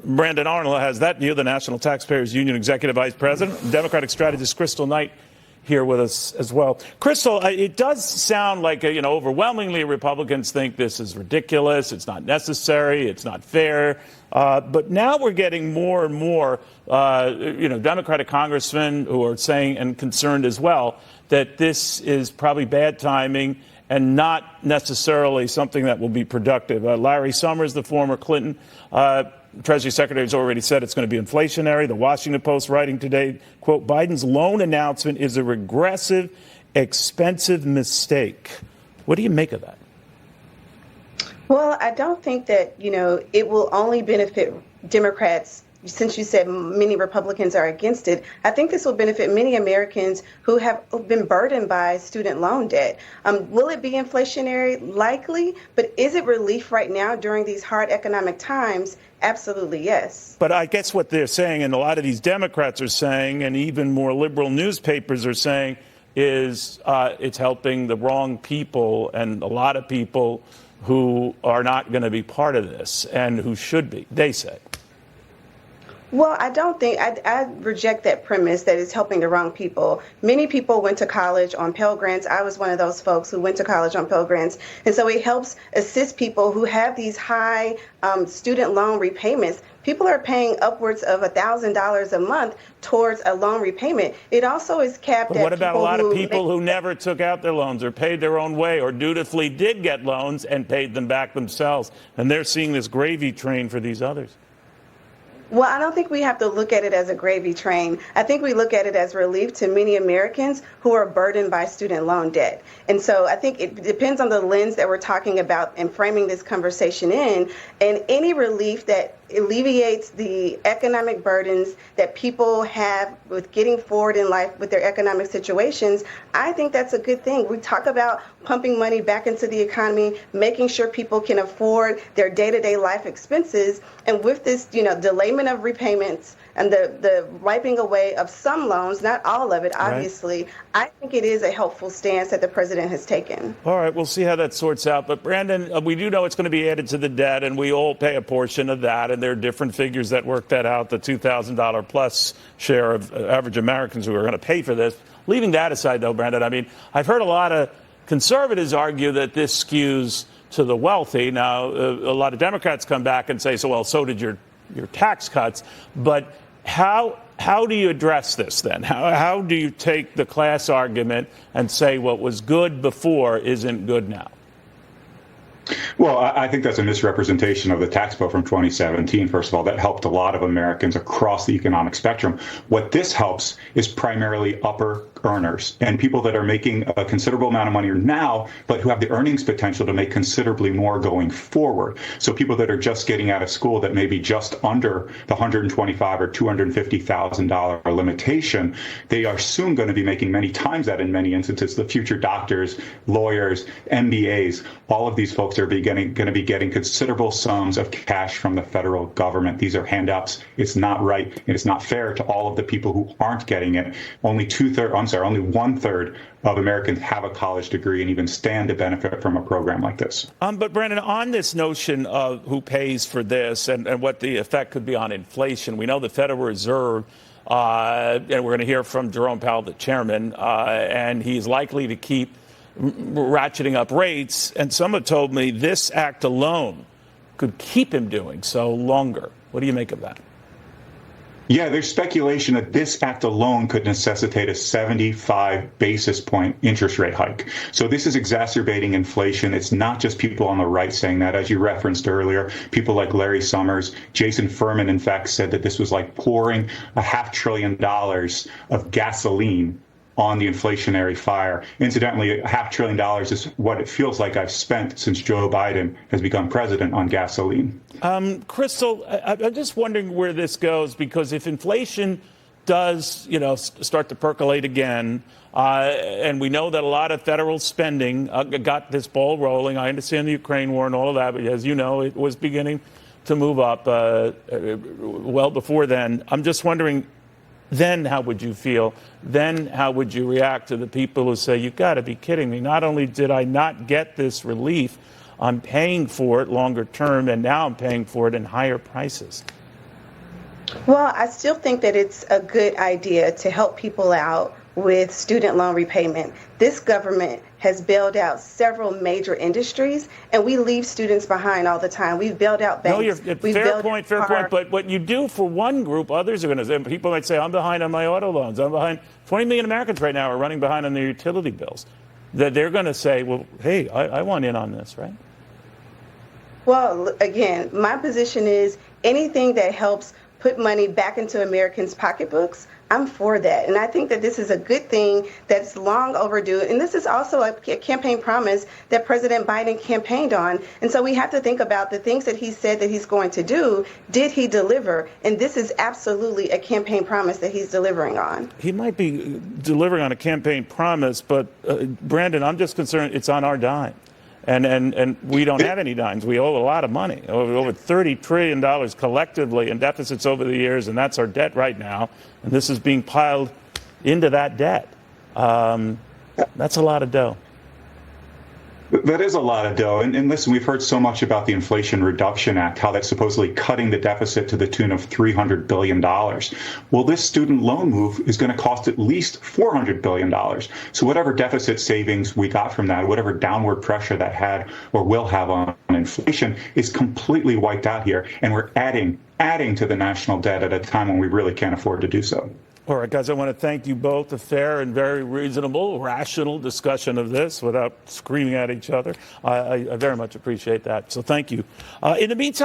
Brandon Arnold has that view, the National Taxpayers Union Executive Vice President, Democratic strategist Crystal Knight here with us as well. Crystal, it does sound like, overwhelmingly Republicans think this is ridiculous, it's not necessary, it's not fair. But now we're getting more and more, Democratic congressmen who are saying and concerned as well that this is probably bad timing and not necessarily something that will be productive. Larry Summers, the former Clinton Treasury Secretary, has already said it's going to be inflationary. The Washington Post writing today, quote, Biden's loan announcement is a regressive, expensive mistake. What do you make of that? Well, I don't think that, it will only benefit Democrats. Since you said many Republicans are against it, I think this will benefit many Americans who have been burdened by student loan debt. Will it be inflationary? Likely. But is it relief right now during these hard economic times? Absolutely, yes. But I guess what they're saying, and a lot of these Democrats are saying, and even more liberal newspapers are saying, is it's helping the wrong people and a lot of people who are not going to be part of this and who should be, they say. Well, I don't think I reject that premise that it's helping the wrong people. Many people went to college on Pell Grants. I was one of those folks who went to college on Pell Grants. And so it helps assist people who have these high student loan repayments. People are paying upwards of $1,000 a month towards a loan repayment. It also is capped at. But what about a lot of people who never took out their loans or paid their own way or dutifully did get loans and paid them back themselves? And they're seeing this gravy train for these others. Well, I don't think we have to look at it as a gravy train. I think we look at it as relief to many Americans who are burdened by student loan debt. And so I think it depends on the lens that we're talking about and framing this conversation in. And any relief that alleviates the economic burdens that people have with getting forward in life with their economic situations, I think that's a good thing. We talk about pumping money back into the economy, making sure people can afford their day-to-day life expenses. And with this, delayment of repayments and the wiping away of some loans, not all of it, obviously, right. I think it is a helpful stance that the president has taken. All right, we'll see how that sorts out. But, Brandon, we do know it's going to be added to the debt, and we all pay a portion of that. And there are different figures that work that out, the $2,000 plus share of average Americans who are going to pay for this. Leaving that aside, though, Brandon, I've heard a lot of conservatives argue that this skews to the wealthy. Now, a lot of Democrats come back and say, so did your tax cuts. But how do you address this then? How do you take the class argument and say what was good before isn't good now? Well, I think that's a misrepresentation of the tax bill from 2017. First of all, that helped a lot of Americans across the economic spectrum. What this helps is primarily upper earners and people that are making a considerable amount of money now, but who have the earnings potential to make considerably more going forward. So people that are just getting out of school that may be just under the $125,000 or $250,000 limitation, they are soon going to be making many times that in many instances. The future doctors, lawyers, MBAs, all of these folks are going to be getting considerable sums of cash from the federal government. These are handouts. It's not right. And it's not fair to all of the people who aren't getting it. Only one-third of Americans have a college degree and even stand to benefit from a program like this. But Brandon, on this notion of who pays for this and what the effect could be on inflation, we know the Federal Reserve, and we're going to hear from Jerome Powell, the chairman, and he's likely to keep ratcheting up rates. And some have told me this act alone could keep him doing so longer. What do you make of that? Yeah, there's speculation that this act alone could necessitate a 75 basis point interest rate hike. So this is exacerbating inflation. It's not just people on the right saying that. As you referenced earlier, people like Larry Summers, Jason Furman, in fact, said that this was like pouring $500 billion of gasoline on the inflationary fire. Incidentally, $500 billion is what it feels like I've spent since Joe Biden has become president on gasoline. Crystal, I'm just wondering where this goes, because if inflation does, start to percolate again, and we know that a lot of federal spending got this ball rolling. I understand the Ukraine war and all of that, but as you know, it was beginning to move up well before then. I'm just wondering, then how would you feel? Then how would you react to the people who say, you've got to be kidding me? Not only did I not get this relief, I'm paying for it longer term, and now I'm paying for it in higher prices. Well, I still think that it's a good idea to help people out with student loan repayment. This government has bailed out several major industries, and we leave students behind all the time. We've bailed out banks. Fair point. But what you do for one group, others are going to say, people might say, I'm behind on my auto loans. I'm behind. 20 million Americans right now are running behind on their utility bills. That they're going to say, well, hey, I want in on this, right? Well, again, my position is anything that helps put money back into Americans' pocketbooks, I'm for that. And I think that this is a good thing that's long overdue. And this is also a campaign promise that President Biden campaigned on. And so we have to think about the things that he said that he's going to do. Did he deliver? And this is absolutely a campaign promise that he's delivering on. He might be delivering on a campaign promise, but Brandon, I'm just concerned it's on our dime. And we don't have any dimes. We owe a lot of money, over $30 trillion collectively in deficits over the years, and that's our debt right now. And this is being piled into that debt. That's a lot of dough. That is a lot of dough. And listen, we've heard so much about the Inflation Reduction Act, how that's supposedly cutting the deficit to the tune of $300 billion. Well, this student loan move is going to cost at least $400 billion. So whatever deficit savings we got from that, whatever downward pressure that had or will have on inflation is completely wiped out here. And we're adding to the national debt at a time when we really can't afford to do so. All right, guys, I want to thank you both. A fair and very reasonable, rational discussion of this without screaming at each other. I very much appreciate that. So thank you. In the meantime,